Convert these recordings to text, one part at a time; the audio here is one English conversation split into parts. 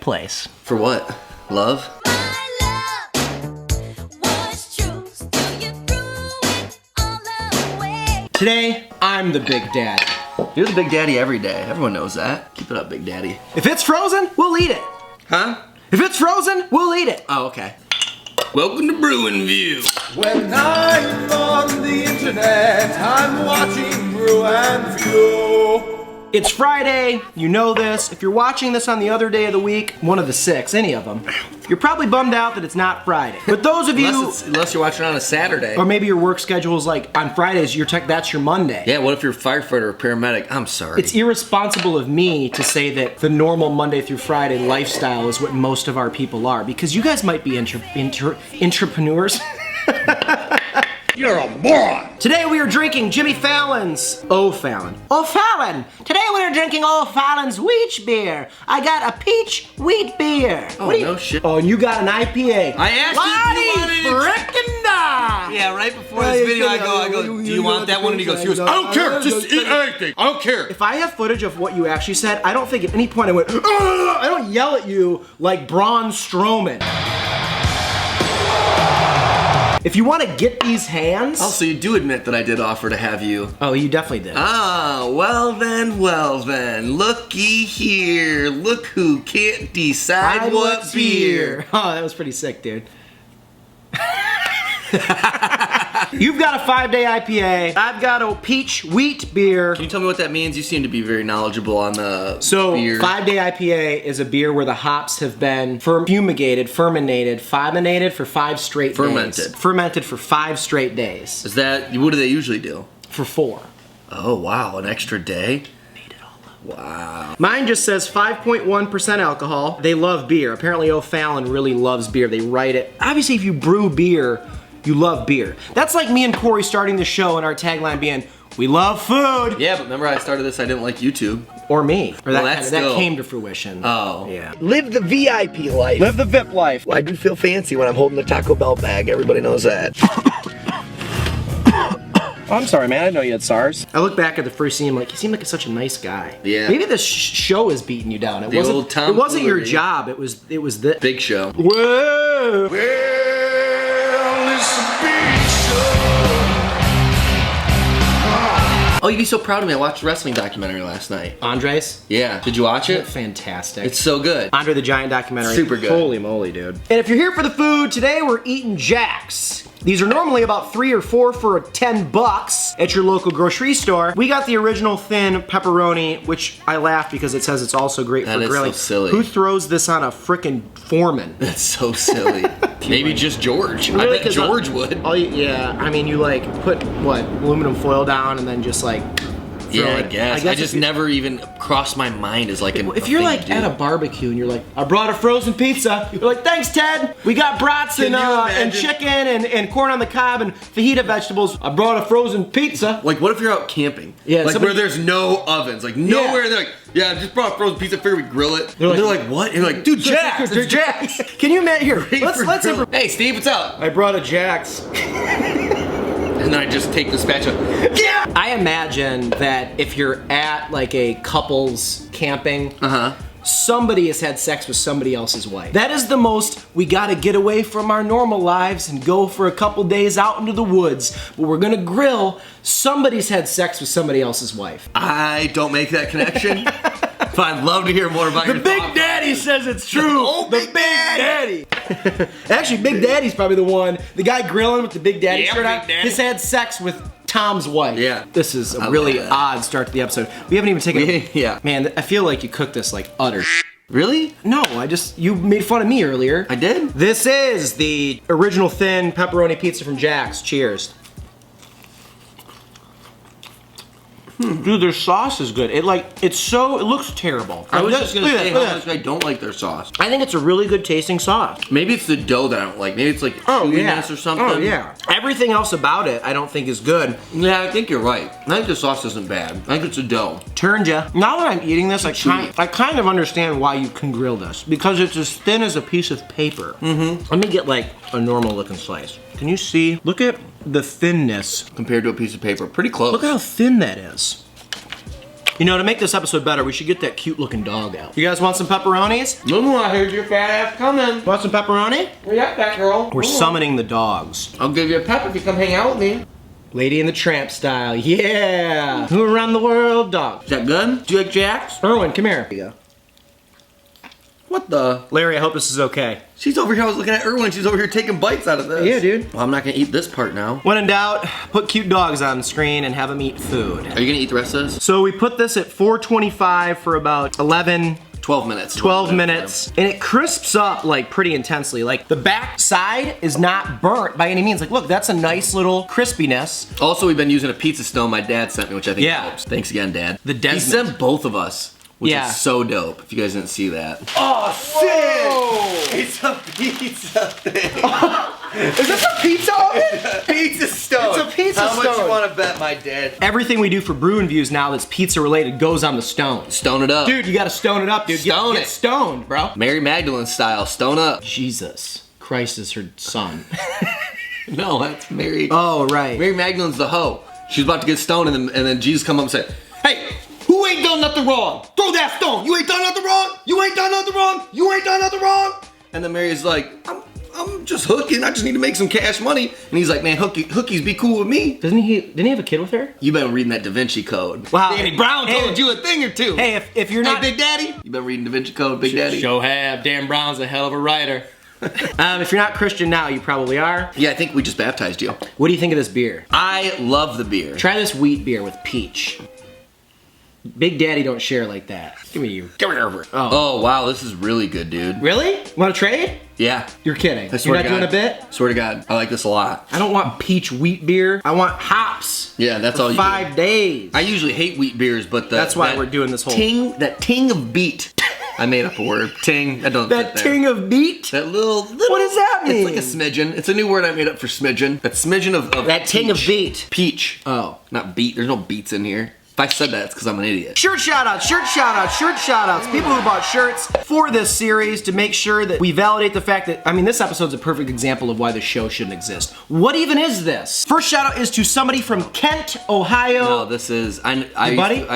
place. For what? Love? Today, I'm the Big Daddy. You're the Big Daddy every day. Everyone knows that. Keep it up, Big Daddy. If it's frozen, we'll eat it. Huh? If it's frozen, we'll eat it. Oh, okay. Welcome to Brewing View. When I'm on the internet, I'm watching Brew and View. It's Friday, you know this. If you're watching this on the other day of the week, one of the 6, any of them, you're probably bummed out that it's not Friday. But those of you... Unless you're watching on a Saturday. Or maybe your work schedule is like, on Fridays, that's your Monday. Yeah, what if you're a firefighter or paramedic? I'm sorry. It's irresponsible of me to say that the normal Monday through Friday lifestyle is what most of our people are, because you guys might be entrepreneurs. You're a moron! Today we are drinking Jimmy Fallon's O'Fallon. O'Fallon! Today we are drinking O'Fallon's wheat beer. I got a peach wheat beer. Oh, no shit. Oh, and you got an IPA. I asked you if you wanted it. Frickin' da! Yeah, right before this video I go, do you want that one? And he goes, I don't care, just eat anything. I don't care. If I have footage of what you actually said, I don't think at any point I went, I don't yell at you like Braun Strowman. If you want to get these hands... Oh, so you do admit that I did offer to have you. Oh, you definitely did. Ah, well then. Looky here. Look who can't decide what beer. Oh, that was pretty sick, dude. You've got a 5-day IPA. I've got a peach wheat beer. Can you tell me what that means? You seem to be very knowledgeable on the beer. 5-day IPA is a beer where the hops have been fermented for 5 straight days. Fermented for 5 straight days. Is that, what do they usually do? For 4. Oh, wow, an extra day? Made it all up. Wow. Mine just says 5.1% alcohol. They love beer. Apparently O'Fallon really loves beer. They write it. Obviously, if you brew beer, you love beer. That's like me and Corey starting the show and our tagline being, we love food. Yeah, but remember I started this, I didn't like YouTube. Or me. Or that still came to fruition. Oh. Yeah. Live the VIP life. Live the VIP life. Well, I do feel fancy when I'm holding the Taco Bell bag. Everybody knows that. Oh, I'm sorry, man. I didn't know you had SARS. I look back at the first scene, like, you seem like such a nice guy. Yeah. Maybe this show is beating you down. It wasn't your job. It was the big show. Whoa. Well, it's a big show. Oh, you'd be so proud of me. I watched a wrestling documentary last night. Andres? Yeah. Did you watch it? Fantastic. It's so good. Andre the Giant documentary. Super good. Holy moly, dude. And if you're here for the food, today we're eating Jack's. These are normally about 3 or 4 for $10 at your local grocery store. We got the original thin pepperoni, which I laugh because it says it's also great for grilling. That is so silly. Who throws this on a frickin' Foreman? That's so silly. Maybe just George. Really, I bet George would. Yeah, I mean, you like put, what, aluminum foil down and then just like... Yeah, I guess. I just never even crossed my mind as like if you're like at a barbecue and you're like, I brought a frozen pizza. You're like, thanks, Ted. We got brats and chicken and corn on the cob and fajita vegetables. I brought a frozen pizza. Like, what if you're out camping? Yeah, like where there's no ovens, like nowhere. Yeah. They're like, yeah, I just brought a frozen pizza. Figure we grill it. They're like, what? And you're like, dude, Jack's. It's Jack's. Can you imagine here? Let's Hey, Steve, what's up? I brought a Jack's. And then I just take the spatula. Yeah! I imagine that if you're at like a couple's camping, somebody has had sex with somebody else's wife. That is the most, we gotta get away from our normal lives and go for a couple days out into the woods, but we're gonna grill. Somebody's had sex with somebody else's wife. I don't make that connection. But I'd love to hear more about your Big Daddy says it's true. Oh, Big Daddy. Actually, Big Daddy's probably the guy grilling with the Big Daddy shirt on. Big Daddy. Has had sex with Tom's wife. Yeah. This is a really odd start to the episode. We haven't even taken Yeah. Man, I feel like you cooked this like utter Really? No, you made fun of me earlier. I did? This is the original thin pepperoni pizza from Jack's. Cheers. Dude, their sauce is good. It looks terrible. I was just gonna say how much I don't like their sauce. I think it's a really good tasting sauce. Maybe it's the dough that I don't like. Maybe it's like chewiness or something. Oh yeah. Everything else about it I don't think is good. Yeah, I think you're right. I think the sauce isn't bad. I think it's the dough. Turned ya. Now that I'm eating this, I kind of understand why you can grill this. Because it's as thin as a piece of paper. Let me get like a normal looking slice. Can you see? Look at the thinness. Compared to a piece of paper. Pretty close. Look how thin that is. You know, to make this episode better, we should get that cute looking dog out. You guys want some pepperonis? I heard your fat ass coming. Want some pepperoni? Yeah, that girl. We're summoning the dogs. I'll give you a pep if you come hang out with me. Lady in the Tramp style, yeah! Who around the world dog? Is that good? Do you like Jax? Erwin, come here. Here you go. What the? Larry, I hope this is okay. She's over here, I was looking at Erwin, she's over here taking bites out of this. Yeah, dude. Well, I'm not gonna eat this part now. When in doubt, put cute dogs on the screen and have them eat food. Are you gonna eat the rest of this? So we put this at 425 for about 12 minutes, and it crisps up like pretty intensely. Like the back side is not burnt by any means. Like look, that's a nice little crispiness. Also, we've been using a pizza stone my dad sent me, which I think helps. Thanks again, Dad. The He Desmond. sent both of us, which is so dope, if you guys didn't see that. Oh, sick! It's a pizza thing. Is this a pizza oven? Pizza stone. It's a pizza How stone. much you want to bet my dad? Everything we do for Brew and Views now that's pizza related goes on the stone. Stone it up. Dude, you gotta stone it up, dude. Stone Get it. stoned, bro. Mary Magdalene style, stone up. Jesus Christ is her son. No, that's Mary. Oh, right. Mary Magdalene's the hoe. She's about to get stoned, and then Jesus come up and say, "Hey, who ain't done nothing wrong? Throw that stone. You ain't done nothing wrong. You ain't done nothing wrong. You ain't done nothing wrong." And then Mary's like, I'm just hooking. I just need to make some cash money. And he's like, man, hookies be cool with me. Didn't he have a kid with her? You been reading that Da Vinci Code. Wow. Danny Brown told you a thing or two. Hey, if you're not... Hey, Big Daddy. You been reading Da Vinci Code, Big Daddy? Sure have. Dan Brown's a hell of a writer. If you're not Christian now, you probably are. Yeah, I think we just baptized you. What do you think of this beer? I love the beer. Try this wheat beer with peach. Big Daddy don't share like that. Give me you. Give me over. Oh, wow, this is really good, dude. Really? Want to trade? Yeah. You're kidding. I You're swear not to doing God. a bit? Swear to God, I like this a lot. I don't want peach wheat beer. I want hops. Yeah, that's for all you 5 days. I usually hate wheat beers, but That's why we're doing this whole... that ting of beet. I made up a word. Ting. That doesn't That fit there. ting of beet? That little... What does that mean? It's like a smidgen. It's a new word I made up for smidgen. That smidgen of That ting of peach. beet. Peach. Oh. Not beet. There's no beets in here. If I said that, it's because I'm an idiot. Shirt shoutouts, shirt shoutouts, shirt shoutouts. People who bought shirts for this series to make sure that we validate the fact that, I mean, this episode's a perfect example of why the show shouldn't exist. What even is this? First shoutout is to somebody from Kent, Ohio. No, this is... I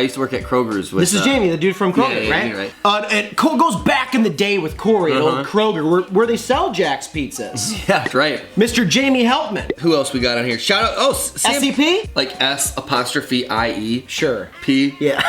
used to work at Kroger's with... This is Jamie, the dude from Kroger, yeah, right? you're right. And goes back in the day with Corey at old Kroger, where they sell Jack's pizzas. Yeah, that's right. Mr. Jamie Helpman. Who else we got on here? Shout out... Oh, SCP? Like S''IE. Sure. P. Yeah.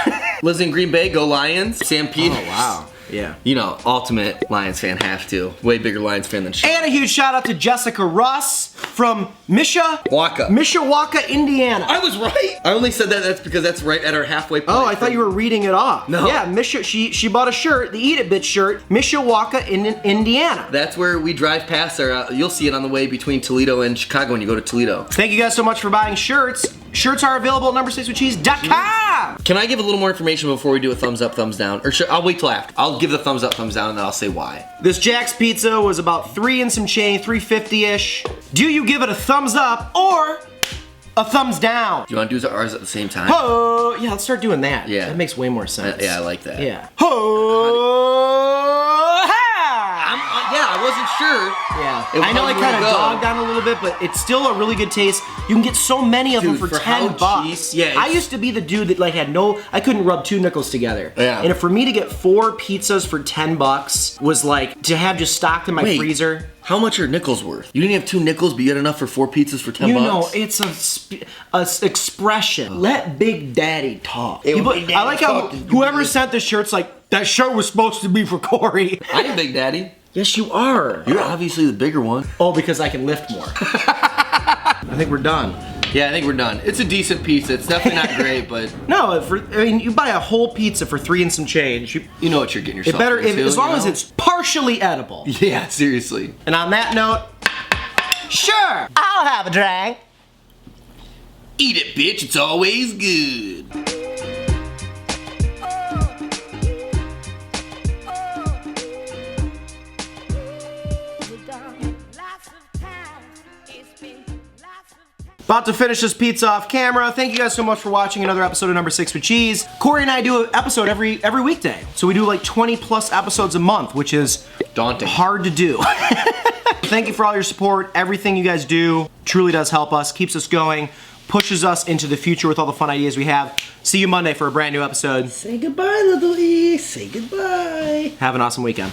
Lives in Green Bay, go Lions. Sam Peters. Oh, wow. Yeah. You know, ultimate Lions fan, have to. Way bigger Lions fan than Sean. And a huge shout out to Jessica Russ from Mishawaka, Indiana. I was right. I only said that's because that's right at our halfway point. Oh, I thought you were reading it off. No. Yeah, she bought a shirt, the Eat It Bitch shirt, Mishawaka in Indiana. That's where we drive past there. You'll see it on the way between Toledo and Chicago when you go to Toledo. Thank you guys so much for buying shirts. Shirts are available at number6withcheese.com. Can I give a little more information before we do a thumbs up, thumbs down? Or I'll wait till after. I'll give the thumbs up, thumbs down, and then I'll say why. This Jack's Pizza was about 3 and some change, 350-ish. Do you give it a thumbs up or a thumbs down? Do you want to do ours at the same time? Oh, yeah, let's start doing that. Yeah. That makes way more sense. Yeah, I like that. Yeah. Ho! Yeah, I wasn't sure. Yeah. I know I kind of dogged on a little bit, but it's still a really good taste. You can get so many of them for for $10. how cheap- yeah, I used to be the dude that like I couldn't rub 2 nickels together. Yeah. And for me to get 4 pizzas for $10 was like to have just stocked in my freezer. How much are nickels worth? You didn't have 2 nickels, but you had enough for 4 pizzas for $10. You know, it's a expression. Let Big Daddy talk. I like how whoever sent the shirt's like, that shirt was supposed to be for Corey. I'm Big Daddy. Yes, you are. You're obviously the bigger one. Oh, because I can lift more. I think we're done. Yeah, I think we're done. It's a decent pizza. It's definitely not great, but... No, I mean, you buy a whole pizza for 3 and some change. You know what you're getting yourself into, as long as it's partially edible. Yeah, seriously. And on that note, sure, I'll have a drink. Eat it, bitch. It's always good. About to finish this pizza off camera. Thank you guys so much for watching another episode of Number 6 with Cheese. Corey and I do an episode every weekday. So we do like 20 plus episodes a month, which is daunting. Hard to do. Thank you for all your support. Everything you guys do truly does help us, keeps us going. pushes us into the future with all the fun ideas we have. See you Monday for a brand new episode. Say goodbye, little E. Say goodbye. Have an awesome weekend.